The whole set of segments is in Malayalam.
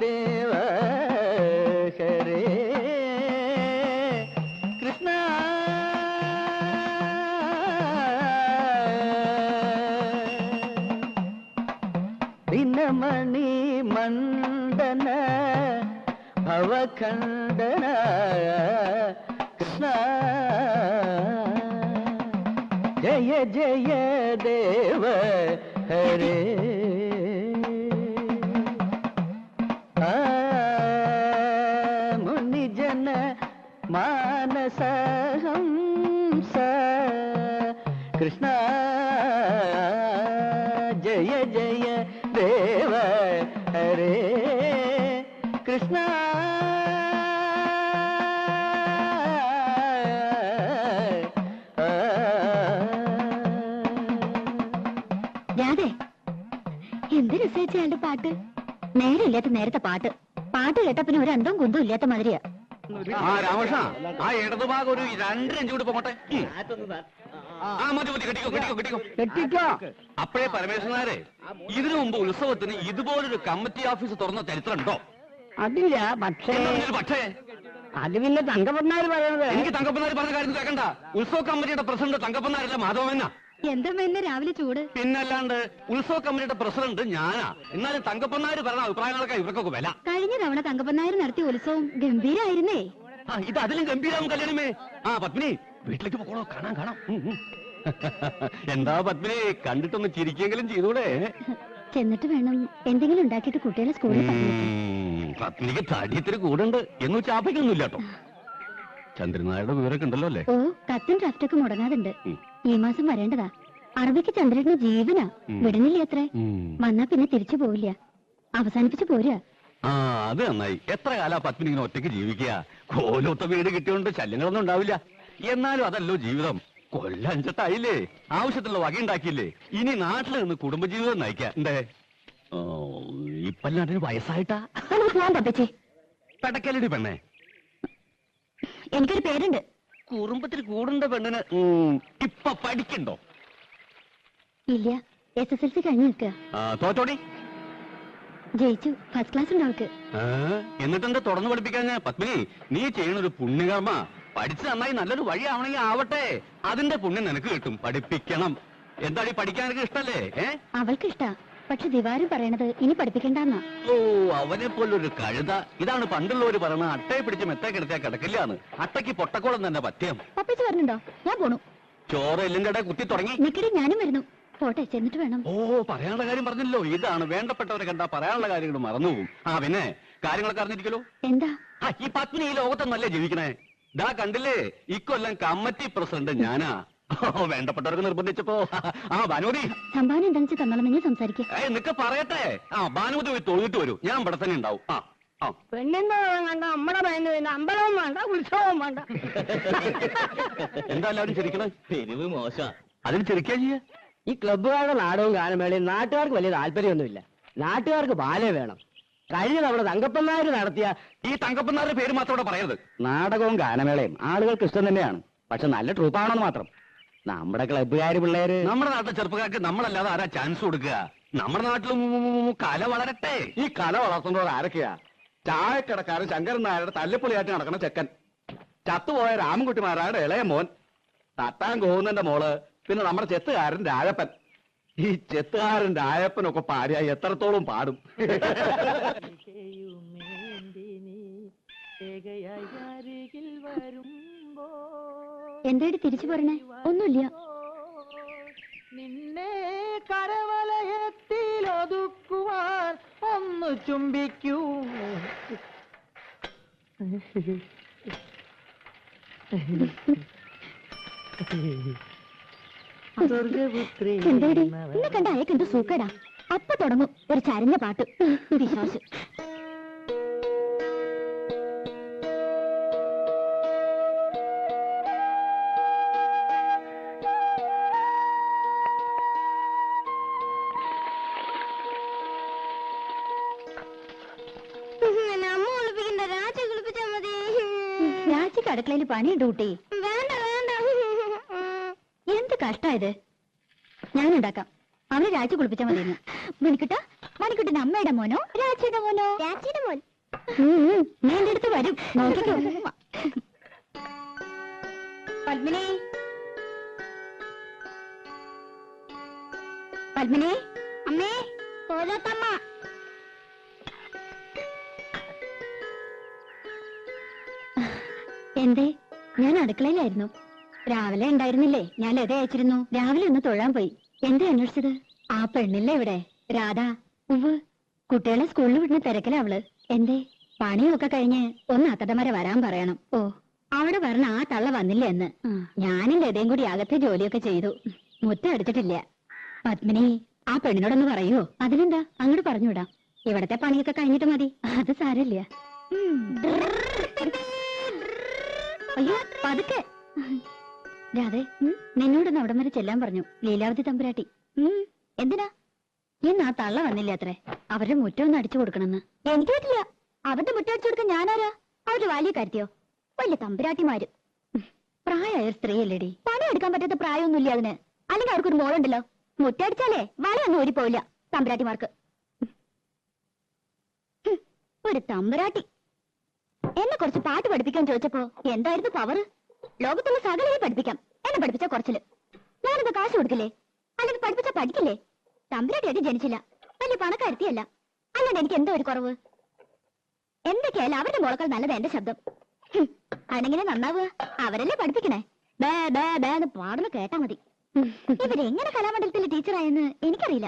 ദേവ ഹരേ കൃഷ്ണ ദിനമണി മണ്ഡന ഭവഖണ്ഡന കൃഷ്ണ ജയ ജയ ദേവ ഹരേ മുനിജന മാനസഹംസ കൃഷ്ണ ജയ ജയ ദേവ ഹരേ കൃഷ്ണ എന്ത് രസിച്ചയാളുടെ പാട്ട് നേരമില്ലാത്ത നേരത്തെ പാട്ട് പാട്ട് കേട്ട പിന്നെ ഒരു അന്തവും കുന്തവും ഇല്ലാത്ത മാതിരിയാ. രാമകൃഷ്ണ ആ ഇടതുഭാഗം ഒരു 2 ഇഞ്ച് കൂടി പോകട്ടെ. അപ്പോഴേ പരമേശ്വരനാരെ ഇതിനു മുമ്പ് ഉത്സവത്തിന് ഇതുപോലൊരു കമ്മിറ്റി ഓഫീസ് തുറന്ന ചരിത്രം ഉണ്ടോ? അതില്ല. പക്ഷേ അത് പിന്നെ തങ്കപ്പന്നാര് പറയുന്നത്. എനിക്ക് തങ്കപ്പന്നാര് പറഞ്ഞ കാര്യം കേൾക്കണ്ട. ഉത്സവ കമ്മിറ്റിയുടെ പ്രസിഡന്റ് തങ്കപ്പന്നാരല്ല മാധവനാ. എന്താ മെന്നെ രാവിലെ ചൂട്? പിന്നല്ലാണ്ട് ഉത്സവ കമ്മിറ്റിയുടെ പ്രസിഡന്റ് ഞാനാ. എന്നാലും തങ്കപ്പന്നാര് പറഞ്ഞ അഭിപ്രായങ്ങളൊക്കെ ഇവർക്കൊക്കെ വില. കഴിഞ്ഞ തവണ തങ്കപ്പന്നാര് നടത്തിയ ഉത്സവം ഗംഭീരായിരുന്നേ. ഇത് അതിലും ഗംഭീരാവും കല്യാണമേ. പത്മിനി വീട്ടിലേക്ക് പോകണോ? കാണാം. എന്താ പത്മിനി, കണ്ടിട്ടൊന്ന് ചിരിക്കെങ്കിലും ചെയ്തൂടെ? ചെന്നിട്ട് വേണം എന്തെങ്കിലും ഉണ്ടാക്കിയിട്ട് കുട്ടികളെ സ്കൂളിൽ പറഞ്ഞു. പത്മിനിക്ക് തടിയത്തിന് കൂടുണ്ട് എന്ന് ചാപ്പയ്ക്കൊന്നുമില്ല കേട്ടോ. ചന്ദ്രനായുടെ വിവരമൊക്കെ ഉണ്ടല്ലോ അല്ലേ? ഓ, കത്തും ഡ്രാഫ്റ്റൊക്കെ മുടങ്ങാതുണ്ട്. ഈ മാസം വരേണ്ടതാ. അറബിക്ക് ചന്ദ്രന് ജീവനാ. വിടുന്നില്ല അത്രേ. വന്നാ പിന്നെ തിരിച്ചു പോവില്ല. അവസാനിപ്പിച്ചു പോരാ. അത് നന്നായി. എത്ര കാലാ പത്മിനി ഇങ്ങനെ ഒറ്റയ്ക്ക് ജീവിക്കുക? കോലൊത്ത വീട് കിട്ടിയോണ്ട് ശല്യങ്ങളൊന്നും ഉണ്ടാവില്ല. എന്നാലും അതല്ലോ ജീവിതം. കൊല്ലഞ്ചട്ടായില്ലേ, ആവശ്യത്തിലുള്ള വകയുണ്ടാക്കിയില്ലേ. ഇനി നാട്ടിൽ നിന്ന് കുടുംബജീവിതം നയിക്കാം. എന്തേ ഇപ്പല്ലാണ്ടിന് വയസ്സായിട്ടാ? പെടക്കലടി പെണ്ണേ, എനിക്കൊരു പേരുണ്ട്. കുറുമ്പത്തിൽ കൂടുണ്ട പെണ്ണിന് ഇപ്പൊ പഠിക്കണ്ടോ? ഇല്ല, SSLC കഴിഞ്ഞു നിൽക്കുക. തോറ്റോടി? ജയിച്ചു. ഫസ്റ്റ് ക്ലാസ് ഉണ്ട് അവൾക്ക്. എന്നിട്ടെന്താ തുടർന്ന് പഠിപ്പിക്കാൻ? പത്മിനി, നീ ചെയ്യണൊരു പുണ്യകർമ്മ. പഠിച്ച് നന്നായി നല്ലൊരു വഴിയാവണമെങ്കിൽ ആവട്ടെ. അതിന്റെ പുണ്യം നിനക്ക് കിട്ടും. പഠിപ്പിക്കണം. എന്താടി പഠിക്കാൻ എനിക്ക് ഇഷ്ടല്ലേ? അവൾക്ക് ഇഷ്ടാ. പക്ഷെ ദിവാരം പറയണത് ഇനി പഠിപ്പിക്കണ്ടെന്നാ. ഓ, അവനെ പോലൊരു കഴുത. ഇതാണ് പണ്ടുള്ളവര് പറയണത്, അട്ടയെ പിടിച്ച് മെത്തേ കിടത്തിയാ കിടക്കില്ലാന്ന്. അട്ടയ്ക്ക് പൊട്ടക്കോളം തന്നെ പറ്റിയം. പപ്പിച്ച് പറഞ്ഞിട്ടുണ്ടോ? ഞാൻ പോണു. ചോറ് എല്ലിന്റെ ഇടയിൽ കുത്തി തുടങ്ങി. നിക്കടി, ഞാനും വരുന്നു. പോട്ടെ, ചെന്നിട്ട് വേണം. ഓ, പറയാനുള്ള കാര്യം പറഞ്ഞല്ലോ. ഇതാണ് വേണ്ടപ്പെട്ടവരെ കണ്ടാ പറയാനുള്ള കാര്യങ്ങൾ മറന്നുപോകും. പിന്നെ കാര്യങ്ങളൊക്കെ അറിഞ്ഞിരിക്കലോ? എന്താ? ഈ പത്നി ഈ ലോകത്തൊന്നല്ലേ ജീവിക്കണേ? ദാ കണ്ടില്ലേ, ഇക്കൊല്ലം കമ്മിറ്റി പ്രസിഡന്റ് ഞാനാ. വേണ്ടപ്പെട്ടവർക്ക് നിർബന്ധിച്ചപ്പോ ഭാനുമതി സംഭാവന എന്താണെന്ന് വെച്ചാൽ തന്നോളം നിങ്ങൾ സംസാരിക്കുക. നിനക്ക് പറയട്ടെ. ഭാനുമതി പോയി തൊഴുതിട്ട് വരൂ. ഞാൻ ഇവിടെ തന്നെ ഉണ്ടാവും. പെണ്ണെന്താ കണ്ട നമ്മടെ പയ്യന് പിന്നെ അമ്പലവും വേണ്ട ഉത്സവവും വേണ്ട. എന്താ എല്ലാവരും ചിരിക്കണേ? പെരുവ് മോശ. അതിന് ചിരിക്കാ ചെയ്യ. ഈ ക്ലബ്ബുകാരുടെ നാടകവും ഗാനമേളയും നാട്ടുകാർക്ക് വലിയ താല്പര്യമൊന്നുമില്ല. നാട്ടുകാർക്ക് ബാലേ വേണം. കഴിഞ്ഞ തവണ തങ്കപ്പന്നാര് നടത്തിയ ഈ തങ്കപ്പന്നാരുടെ പേര് മാത്രം ഇവിടെ പറയരുത്. നാടകവും ഗാനമേളയും ആളുകൾക്ക് ഇഷ്ടം തന്നെയാണ്. പക്ഷെ നല്ല ട്രൂപ്പാണെന്ന് മാത്രം. നമ്മുടെ ക്ലബ്ബുകാര് പിള്ളേര്, നമ്മുടെ നാട്ടിലെ ചെറുപ്പക്കാർക്ക് നമ്മളല്ലാതെ ആരാ ചാൻസ് കൊടുക്കുക? നമ്മുടെ നാട്ടിലും കല വളരട്ടെ. ഈ കല വളർത്തുന്നവർ ആരൊക്കെയാ? ചായക്കടക്കാരൻ ശങ്കരൻ നായരുടെ തല്ലിപ്പൊളിയായിട്ട് നടക്കുന്ന ചെക്കൻ, ചത്തുപോയ രാമൻകുട്ടിമാരായുടെ ഇളയ മോൻ, തട്ടാൻ കോവുന്നന്റെ മോള്, പിന്നെ നമ്മുടെ ചെത്തുകാരൻ രാജപ്പൻ. ഈ ചെത്തുകാരൻ രാജപ്പനൊക്കെ പാടിയായി എത്രത്തോളം പാടും. എന്തായിട്ട് തിരിച്ചു പറഞ്ഞേ? ഒന്നുമില്ല. നിന്നെ കരവലയത്തിലൊതുക്കുവാൻ ഒന്ന് ചുംബിക്കൂ. എന്താടി എന്നെ കണ്ട അയക്ക് എന്ത് സൂക്കേടാ? അപ്പൊ തുടങ്ങും ഒരു ചരഞ്ഞ പാട്ട്. വിശ്വാസം രാജിക്ക് അടുക്കളയിൽ പണിയുണ്ട് കുട്ടി. എന്ത് കഷ്ടായത്. ഞാനുണ്ടാക്കാം. അവനെ രാജി കുളിപ്പിച്ചാൽ മതി. മിനിക്കിട്ടാ മണിക്കുട്ടിന്റെ അമ്മയുടെ മോനോ രാജിയുടെ മോനോ? രാജിയുടെ മോൻ. നീ എന്റെ അടുത്ത് വരും, നോക്കിക്കോ. പത്മിനി, പത്മിനി, അമ്മേ, കോലത്തമ്മ. എന്തേ? ഞാൻ അടുക്കളയിലായിരുന്നു. രാവിലെ ഉണ്ടായിരുന്നില്ലേ? ഞാൻ ലത അയച്ചിരുന്നു. രാവിലെ ഒന്ന് തൊഴാൻ പോയി. എന്താ അന്വേഷിച്ചത്? ആ പെണ്ണില്ലേ ഇവിടെ, രാധ? ഉവ്, കുട്ടികളെ സ്കൂളിൽ വിടുന്ന തിരക്കില അവള്. എന്തേ? പണിയൊക്കെ കഴിഞ്ഞ് ഒന്ന് അത്തടമര വരാൻ പറയണം. ഓ, അവിടെ പറഞ്ഞ ആ തള്ള വന്നില്ല എന്ന്. ഞാനും ലതയും കൂടി അകത്തെ ജോലിയൊക്കെ ചെയ്തു. മുറ്റം അടിച്ചിട്ടില്ല. പത്മിനി, ആ പെണ്ണിനോടൊന്ന് പറയോ? അതിനെന്താ, അങ്ങോട്ട് പറഞ്ഞുവിടാം. ഇവിടത്തെ പണിയൊക്കെ കഴിഞ്ഞിട്ട് മതി. അത് സാരമില്ല. അയ്യോ, പതുക്കെ. രാധേ, നിന്നോടൊന്ന് അവിടം വരെ ചെല്ലാൻ പറഞ്ഞു ലീലാവതി തമ്പുരാട്ടി. എന്തിനാ? ഇന്ന് ആ തള്ള വന്നില്ല അത്രേ. അവരുടെ മുറ്റം ഒന്ന് അടിച്ചു കൊടുക്കണമെന്ന്. എനിക്ക് പറ്റില്ല. അവരുടെ മുറ്റം അടിച്ചു കൊടുക്കാൻ ഞാനാരാ? അവരുടെ വലിയ കാര്യത്തിയോ? വലിയ തമ്പുരാട്ടിമാര്. പ്രായമായ സ്ത്രീയല്ലേടി. പണിയെടുക്കാൻ പറ്റാത്ത പ്രായമൊന്നുമില്ല അതിന്. അല്ലെങ്കിൽ അവർക്കൊരു മോളുണ്ടല്ലോ. മുറ്റടിച്ചാലേ വളയൊന്നും ഓടിപ്പോവില്ല തമ്പുരാട്ടിമാർക്ക്. ഒരു തമ്പുരാട്ടി എന്നെ കുറച്ച് പാട്ട് പഠിപ്പിക്കാൻ ചോദിച്ചപ്പോ എന്തായിരുന്നു പവർ? ലോകത്തുള്ള സകലയെ പഠിപ്പിക്കാം. എന്നെ പഠിപ്പിച്ച കുറച്ചില്. ഞാനെന്താ കാശ് കൊടുക്കില്ലേ? അല്ലെങ്കിൽ പഠിപ്പിച്ച പഠിക്കില്ലേ? തമ്പുരാട്ടിയായിട്ട് ജനിച്ചില്ല, വലിയ പണക്കാരുത്തിയല്ല. അല്ലാണ്ട് എനിക്ക് എന്തോ ഒരു കുറവ്. എന്തൊക്കെയായാലും അവരുടെ മോളക്കാൾ നല്ലത് എന്റെ ശബ്ദം. അതെങ്ങനെ നന്നാവുക? അവരല്ലേ പഠിപ്പിക്കണേ. ബേ ബേ ബേ എന്ന് പാടുന്ന കേട്ടാ മതി. ഇവരെങ്ങനെ കലാമണ്ഡലത്തിലെ ടീച്ചറായെന്ന് എനിക്കറിയില്ല.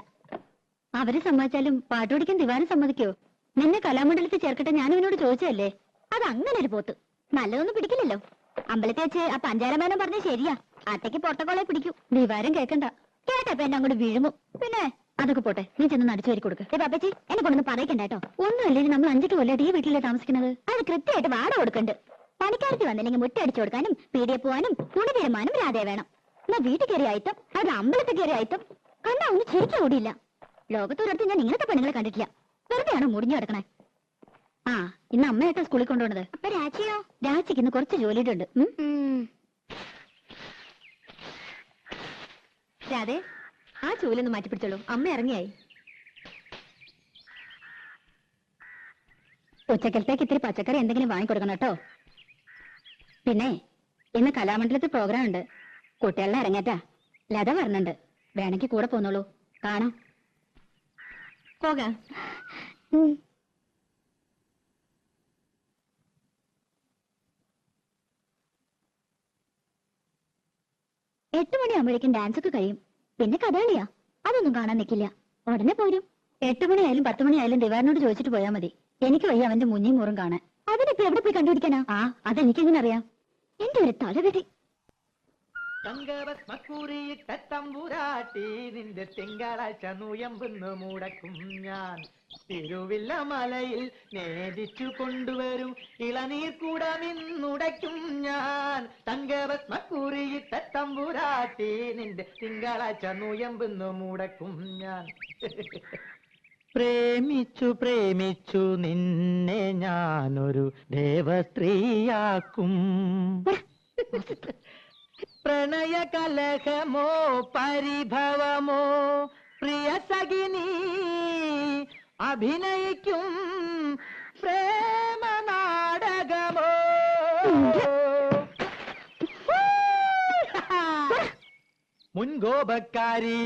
അവര് സമ്മതിച്ചാലും പാട്ട് പഠിക്കാൻ ദിവാനം സമ്മതിക്കോ? നിന്നെ കലാമണ്ഡലത്തിൽ ചേർക്കട്ടെ ഞാൻ ഇവനോട് ചോദിച്ചതല്ലേ. അത് അങ്ങനെ ഒരു പോത്ത് നല്ലതൊന്നും പിടിക്കില്ലല്ലോ. അമ്പലത്തിൽ വെച്ച് ആ പഞ്ചാരമേനം പറഞ്ഞ ശരിയാ. അട്ടയ്ക്ക് പൊട്ടക്കോളെ പിടിക്കും. ദിവാരം കേക്കണ്ട. കേട്ടപ്പോ എന്നെ അങ്ങോട്ട് വീഴുമോ? പിന്നെ അതൊക്കെ പോട്ടെ, നീ ചെന്ന് അടിച്ചു വരി കൊടുക്ക്. പാപ്പച്ചി, എന്നെ കൊണ്ടൊന്ന് പറയിക്കണ്ട കേട്ടോ. ഒന്നുമല്ലേ, നമ്മൾ 5 കൊല്ലമായിട്ട് ഈ വീട്ടിലെ താമസിക്കുന്നത്. അത് കൃത്യമായിട്ട് വാട കൊടുക്കണ്ട്. പണിക്കാരത്തി വന്നില്ലെങ്കിൽ മുറ്റടിച്ചു കൊടുക്കാനും പീടിയെ പോവാനും തുണി തീരുമാനം രാധേ വേണം. എന്നാ വീട്ടിൽ കയറിയ ആയിട്ടം, അവിടെ അമ്പലത്തിൽ കയറിയ ആയിട്ടം കണ്ടാ ഒന്നും ശരിക്കും ഓടിയില്ല. ലോകത്തൊരിടത്ത് ഞാൻ ഇങ്ങനത്തെ പെണ്ണുങ്ങളെ കണ്ടിട്ടില്ല. വെറുതെയാണോ മുടിഞ്ഞു കിടക്കണേ? ആ, ഇന്ന് അമ്മയായിട്ടാ സ്കൂളിൽ കൊണ്ടുപോണത്. അപ്പൊ രാജിയോ? രാജിക്ക് ഇന്ന് കുറച്ച് ജോലിയുടെ ഉണ്ട്. രാധേ, ആ ചൂലൊന്ന് മാറ്റിപ്പിടിച്ചോളൂ. അമ്മ ഇറങ്ങിയായി. ഉച്ചക്കലത്തേക്ക് ഇത്തിരി പച്ചക്കറി എന്തെങ്കിലും വാങ്ങിക്കൊടുക്കണം കേട്ടോ. പിന്നെ ഇന്ന് കലാമണ്ഡലത്തിൽ പ്രോഗ്രാം ഉണ്ട്. കുട്ടികളുടെ ഇറങ്ങേറ്റാ. ലത പറഞ്ഞിട്ടുണ്ട്. വേണമെങ്കിൽ കൂടെ പോന്നോളൂ, കാണാം. പോകാം. 8 മണിയാകുമ്പോഴേക്കും ഡാൻസ് ഒക്കെ കഴിയും. പിന്നെ കഥകളിയാ, അതൊന്നും കാണാൻ നിൽക്കില്ല. ഉടനെ പോരും. 8 മണിയായാലും 10 മണിയായാലും ദിവാരനോട് ചോദിച്ചിട്ട് പോയാൽ മതി. എനിക്ക് വയ്യ അവന്റെ മുഞ്ഞിയും മൂറും കാണാൻ. അതിനിപ്പോ എവിടെ പോയി കണ്ടുപിടിക്കാനാ? ആ, അതെനിക്കെങ്ങനെ അറിയാം? എന്റെ ഒരു തലവെടി. തങ്കഭസ്മക്കുറിയിട്ട തമ്പുരാട്ടി നിന്റെ തിങ്കളാഴ്ച നുയമ്പെന്ന് മുടക്കും ഞാൻ. തിരുവില്ല മലയിൽ നേദിച്ചു കൊണ്ടുവരും ഇളനീർ കൂടമിന്നുടയ്ക്കും ഞാൻ. തങ്കഭസ്മക്കുറിയിട്ട തമ്പുരാട്ടി നിന്റെ തിങ്കളാഴ്ച നുയമ്പെന്ന് മുടക്കും ഞാൻ. പ്രേമിച്ചു പ്രേമിച്ചു നിന്നെ ഞാനൊരു ദേവസ്ത്രീയാക്കും. പ്രണയ കലഹമോ പരിഭവമോ പ്രിയ സഖിനി അഭിനയിക്കും പ്രേമ നാടകമോ. മുൻകോപക്കാരി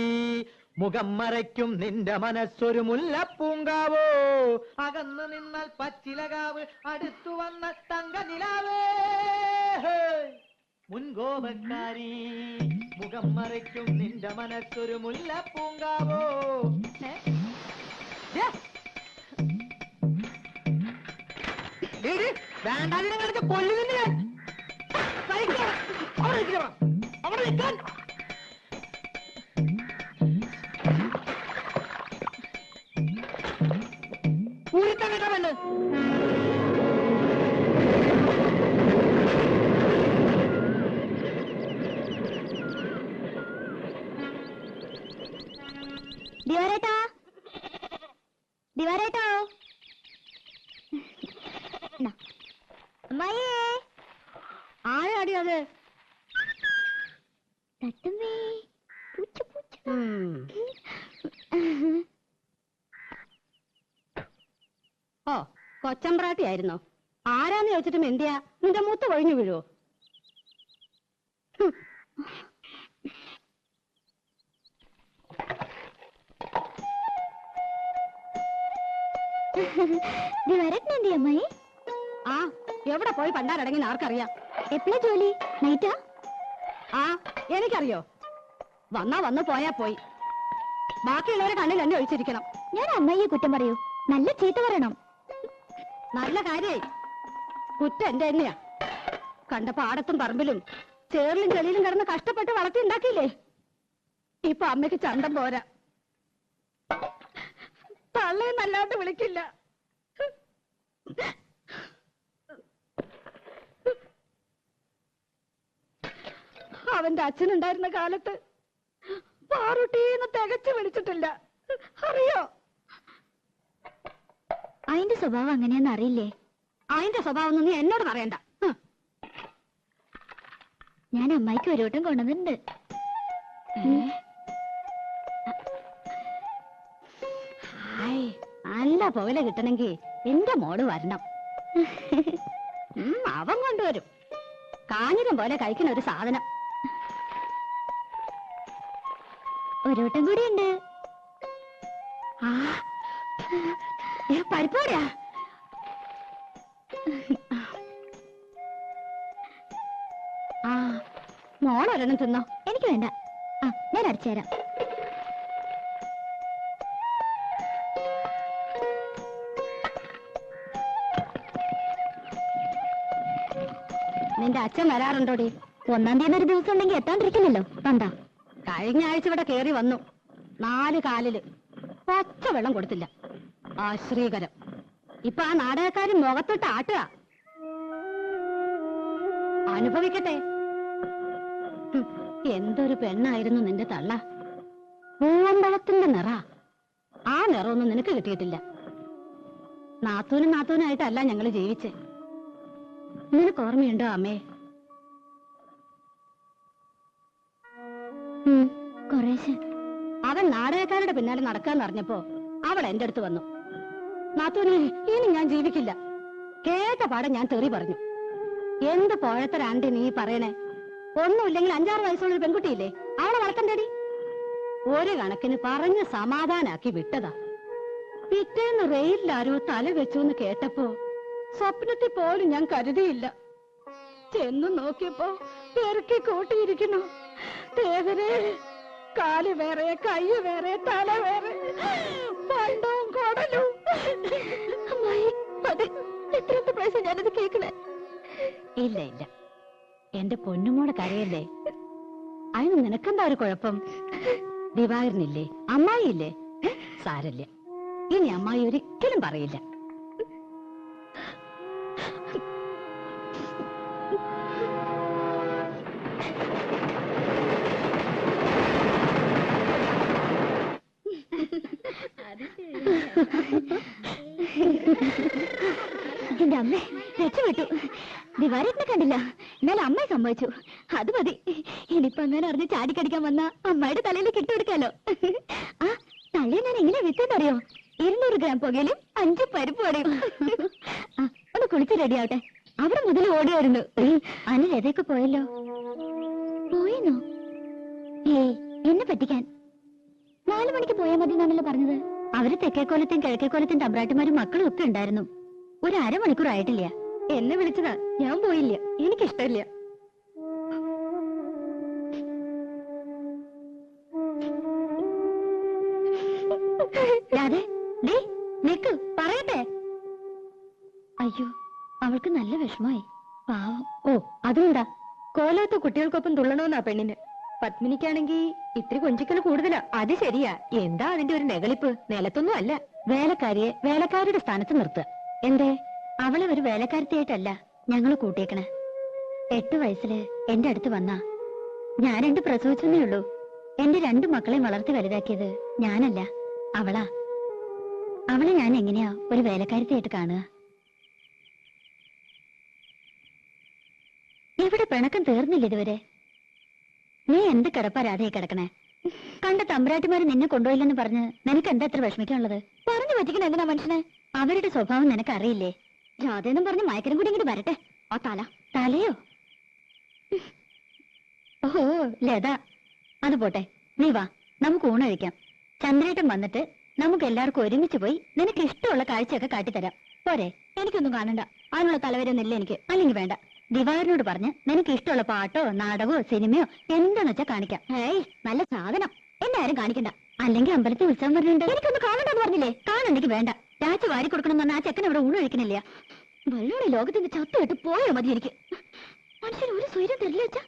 മുഖം മറയ്ക്കും നിന്റെ മനസ്സൊരു മുല്ലപ്പൂങ്കാവോ. അകന്നു നിന്നാൽ പച്ചിലകാവ്, അടുത്തു വന്നാൽ തങ്ക നിലാവേ. മുൻകോപക്കാരി മുഖം മറയ്ക്കും നിന്റെ മനസ്സൊരു മുല്ലപ്പൂങ്കാവോ. വേണ്ടാതിനെ കൊല്ലുന്നില്ല. അവിടെ നിൽക്കാൻ ൂരിത്തങ്ങട്ടവന്. ദിവാരേട്ടാ, ദിവാരേട്ടാ, അമ്മായേ, ആരാടി അത്? തട്ടുമ്മേ, പൂച്ച പൂച്ച. ഓ കൊച്ചമ്പ്രാട്ടി ആയിരുന്നോ? ആരാന്ന് ചോദിച്ചിട്ടും എന്തിയാ നിന്റെ മൂത്ത് കൊഴിഞ്ഞു വീഴുവോ? അമ്മായി ആ എവിടെ പോയി പണ്ടാരടങ്ങി ആർക്കറിയാം? എപ്പോഴാ ജോലി? നൈറ്റാ? ആ എനിക്കറിയോ. വന്നാ വന്ന് പോയാ പോയി. ബാക്കിയുള്ളവരെ കണ്ണിൽ എന്നെ ഒഴിച്ചിരിക്കണം. ഞാൻ അമ്മയെ കുറ്റം പറയൂ? നല്ല ചീത്ത പറയണം. നല്ല കാര്യായി. കുറ്റം എന്റെ തന്നെയാ. കണ്ട പാടത്തും പറമ്പിലും ചേറിലും ചെളിയിലും കിടന്ന് കഷ്ടപ്പെട്ട് വളർത്തി ഉണ്ടാക്കിയില്ലേ? ഇപ്പൊ അമ്മയ്ക്ക് ചന്തം പോരാ. തള്ളയെ നല്ലാണ്ട് വിളിക്കില്ല. അവന്റെ അച്ഛനുണ്ടായിരുന്ന കാലത്ത് പാറുട്ടീന്ന് തികച്ചു വിളിച്ചിട്ടില്ല. അറിയോ? അതിന്റെ സ്വഭാവം അങ്ങനെയാന്ന് അറിയില്ലേ? അതിന്റെ സ്വഭാവം ഒന്നും നീ എന്നോട് പറയണ്ട. ഞാൻ അമ്മായിക്ക് ഒരു വട്ടം കൊണ്ടുവന്നിട്ടുണ്ട്. നല്ല പുകല കിട്ടണമെങ്കിൽ എന്റെ മോള് വരണം. അവൻ കൊണ്ടുവരും. കാഞ്ഞിരം പോലെ കഴിക്കുന്ന ഒരു സാധനം. ഒരു വട്ടം കൂടി ഉണ്ട്. പരിപ്പോടാ. ആ മോളൊരെണ്ണം തിന്നോ. എനിക്ക് വേണ്ട. ആ ഞാൻ അടിച്ചുതരാം. നിന്റെ അച്ഛൻ വരാറുണ്ടോടി? 1-ാം തീയതി ഒരു ദിവസം ഉണ്ടെങ്കിൽ എത്താണ്ടിരിക്കില്ലല്ലോ. കണ്ടാ കഴിഞ്ഞ ആഴ്ച ഇവിടെ കേറി വന്നു. 4 കാലില് പച്ച വെള്ളം കൊടുത്തില്ല. ആശ്രീകരം. ഇപ്പൊ ആ നാടകക്കാരൻ മുഖത്തോട്ട് ആട്ടുക. അനുഭവിക്കട്ടെ. എന്തൊരു പെണ്ണായിരുന്നു നിന്റെ തള്ള. പൂവമ്പഴത്തിന്റെ നിറ. ആ നിറമൊന്നും നിനക്ക് കിട്ടിയിട്ടില്ല. നാത്തൂനായിട്ടല്ല ഞങ്ങള് ജീവിച്ചേ. നിനക്ക് ഓർമ്മയുണ്ടോ അമ്മേ? കുറേശ്ശെ. അവൻ നാടകക്കാരുടെ പിന്നാലെ നടക്കാന്ന് അറിഞ്ഞപ്പോ അവൾ എന്റെ അടുത്ത് വന്നു. നാത്തൂനെ ഇനി ഞാൻ ജീവിക്കില്ല. കേട്ട പാടം ഞാൻ തെറി പറഞ്ഞു. എന്ത് പോഴത്തരാണ്ടി നീ പറയണേ? ഒന്നുമില്ലെങ്കിൽ 5-6 വയസ്സുള്ള ഒരു പെൺകുട്ടിയില്ലേ? അവളെ വളർത്തണ്ടേടി. ഒരു കണക്കിന് പറഞ്ഞ് സമാധാനാക്കി വിട്ടതാ. പിറ്റേന്ന് റെയിലാരോ തല വെച്ചു എന്ന് കേട്ടപ്പോ സ്വപ്നത്തിൽ പോലും ഞാൻ കരുതിയില്ല. ചെന്നു നോക്കിയപ്പോ പെറുക്കി കൂട്ടിയിരിക്കുന്നു. ദേവരെ, കാല് വേറെ, കൈ വേറെ, തല വേറെ, പണ്ടവും കൊടലും. എത്രത്തെ പ്രാവശ്യം ഞാനത് കേൾക്കണേ? ഇല്ല ഇല്ല, എന്റെ പൊന്നുമോടെ കരയല്ലേ. അതിന് നിനക്കെന്താ ഒരു കുഴപ്പം? ദിവാകരനില്ലേ, അമ്മായില്ലേ? സാരല്ല, ഇനി അമ്മായി ഒരിക്കലും പറയില്ല. എന്റെ അമ്മ രക്ഷപ്പെട്ടു. ദിവാരത്തിനെ കണ്ടില്ല, എന്നാലും അമ്മയെ സംഭവിച്ചു. അത് മതി. ഇനിയിപ്പോ അങ്ങനെ അറിഞ്ഞ് ചാടിക്കടിക്കാൻ വന്ന അമ്മയുടെ തലയിലേക്ക് ഇട്ടുകൊടുക്കാലോ. ആ തലയെ ഞാൻ എങ്ങനെ വിറ്റെന്നറിയോ? 200 ഗ്രാം പുകയിലും 5 പരിപ്പ് വടയും. ഒന്ന് കുളിച്ച് റെഡിയാവട്ടെ. അവിടെ മുതൽ ഓടിയായിരുന്നു. അനിൽ എതൊക്കെ പോയല്ലോ. പോയെന്നോ? ഏയ്, എന്നെ പറ്റിക്കാൻ. 4 മണിക്ക് പോയാൽ മതി എന്നാണല്ലോ പറഞ്ഞത്. അവര് തെക്കേക്കോലത്തെയും കിഴക്കേക്കോലത്തെയും തമ്പ്രാട്ടിമാരും മക്കളും ഒക്കെ ഉണ്ടായിരുന്നു. ഒരു 1/2 മണിക്കൂർ ആയിട്ടില്ല. എന്നെ വിളിച്ചതാ, ഞാൻ പോയില്ല. എനിക്കിഷ്ടമില്ല. നിക്ക് പറയട്ടെ. അയ്യോ, അവൾക്ക് നല്ല വിഷമായി. പാവം. ഓ അതുകൊണ്ടാ, കോലത്ത് കുട്ടികൾക്കൊപ്പം തുള്ളണമെന്നാ പെണ്ണിന്. പത്മിനിക്കാണെങ്കി ഇത്തിരി കൊഞ്ചിക്കല് കൂടുതലാ. അത് ശരിയാ. എന്താ അതിന്റെ ഒരു നെകളിപ്പ്? നിലത്തൊന്നും അല്ല. വേലക്കാരിയെ വേലക്കാരുടെ സ്ഥാനത്ത് നിർത്തുക. എന്തേ? അവളെ ഒരു വേലക്കാരത്തിയായിട്ടല്ല ഞങ്ങള് കൂട്ടിയേക്കണേ. 8 വയസ്സില് എന്റെ അടുത്ത് വന്നാ. ഞാൻ 2 പ്രസവിച്ചെന്നേ ഉള്ളൂ. എന്റെ 2 മക്കളെയും വളർത്തി വലുതാക്കിയത് ഞാനല്ല, അവളാ. അവളെ ഞാൻ എങ്ങനെയാ ഒരു വേലക്കാരത്തിയായിട്ട് കാണുക? എവിടെ പിണക്കം തീർന്നില്ല ഇതുവരെ? നീ എന്ത് കിടപ്പാ രാധയെ കിടക്കണേ? കണ്ട തമ്പുരാട്ടിമാര് നിന്നെ കൊണ്ടുപോയില്ലെന്ന് പറഞ്ഞ് നിനക്ക് എന്താ എത്ര വിഷമിക്കാനുള്ളത്? പറഞ്ഞു പറ്റിക്കണ എന്തിനാ മനുഷ്യനെ? അവരുടെ സ്വഭാവം നിനക്ക് അറിയില്ലേ? ജാതയെന്നും പറഞ്ഞ് മയക്കരം കൂടി ഇങ്ങോട്ട് വരട്ടെ. ആ തലയോ? ഓഹോ ലത, അത് പോട്ടെ, നീ വാ, നമുക്ക് ഊണ് കഴിക്കാം. ചന്ദ്രേട്ടൻ വന്നിട്ട് നമുക്ക് എല്ലാവർക്കും ഒരുമിച്ച് പോയി നിനക്ക് ഇഷ്ടമുള്ള കാഴ്ചയൊക്കെ കാട്ടിത്തരാം. പോരെ? എനിക്കൊന്നും കാണണ്ട, അതിനുള്ള തലവരൊന്നും ഇല്ല എനിക്ക്. അല്ലെങ്കിൽ വേണ്ട, ദിവാകരനോട് പറഞ്ഞ് നിനക്ക് ഇഷ്ടമുള്ള പാട്ടോ നാടകമോ സിനിമയോ എന്താന്ന് വെച്ചാ കാണിക്കാം. ഏയ് നല്ല സാധനം, എന്നെ ആരും കാണിക്കണ്ട. അല്ലെങ്കിൽ അമ്പലത്തിൽ ഉത്സവം വരുന്നുണ്ട്, എനിക്കൊന്ന് കാണണ്ടെന്ന് പറഞ്ഞില്ലേ? കാണണ്ടെങ്കിൽ വേണ്ട. രാത്രി വാരി കൊടുക്കണം എന്ന് ആ ചെക്കൻ അവിടെ ഊണ് കഴിക്കണില്ല. വെള്ളോടെ ലോകത്തിന്റെ ചത്തുവിട്ട് പോയോ മതി എനിക്ക്. മനുഷ്യൻ ഒരു സ്വൈര്യം തരില്ല വെച്ചാ.